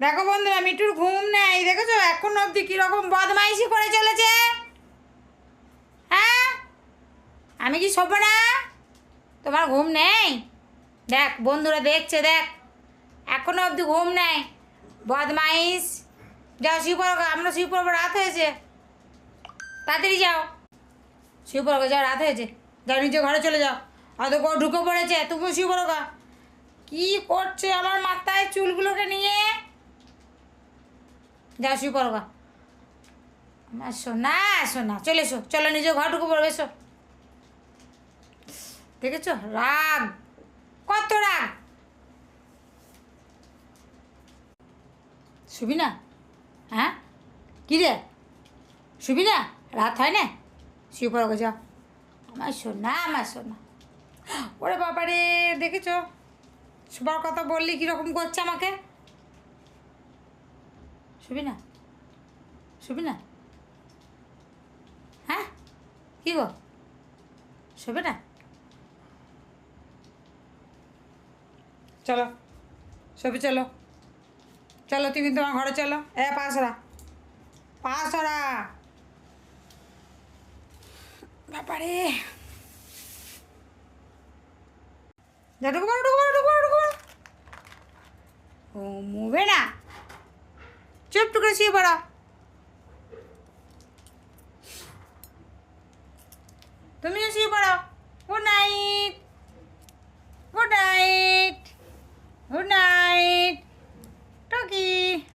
দেখো বন্ধুরা, মিঠুর ঘুম নেই, দেখেছো এখন অবধি কিরকম বদমাইশি করে চলেছে। হ্যাঁ, আমি কি শোবো না? তোমার ঘুম নেই? দেখ বন্ধুরা দেখছে, দেখ এখনো অবধি ঘুম নেই, বদমাইশ। যাও শুয়ে পড়ো, আমরা শুয়ে পড়বো, রাত হয়েছে। তাড়াতাড়ি যাও, শুয়ে পড়ো, যাও, রাত হয়েছে। যাও নিজে ঘরে চলে যাও, অত করে ঢুকে পড়েছে, তুমিও শুয়ে পড়ো গা। কী করছে আমার মাথায় চুলগুলোকে নিয়ে? যাও শুয়ে পড়ো গা। আমার সোনা সোনা, চলে এসো, চলো নিজে ঘর ঢুকে পড়বে, এসো। দেখেছো রাগ, কত রাগ। শুবি না? হ্যাঁ কী রে, শুবি না? রাত হয় না, শুয়ে পড়ো গো, যাও। আমার সোনা, আমার সোনা। ওরে বাবা রে, দেখেছো শোবার কথা বললি কীরকম করছে আমাকে। শুবি না? শুবি না? হ্যাঁ কী গো, শুবে না? চলো শোবে, চলো চলো, তুমি তোমার ঘরে চলো। পাশরা, পাশরা, বাবারে। যা ঢুকো পড়ো, ঢুকো পড়ো, ঢুকো পড়ো, ঢুকো পড়ো। ও মুবে না, চুপ করে শুয়ে পড়ো। তুমিও শুয়ে পড়ো। Good night.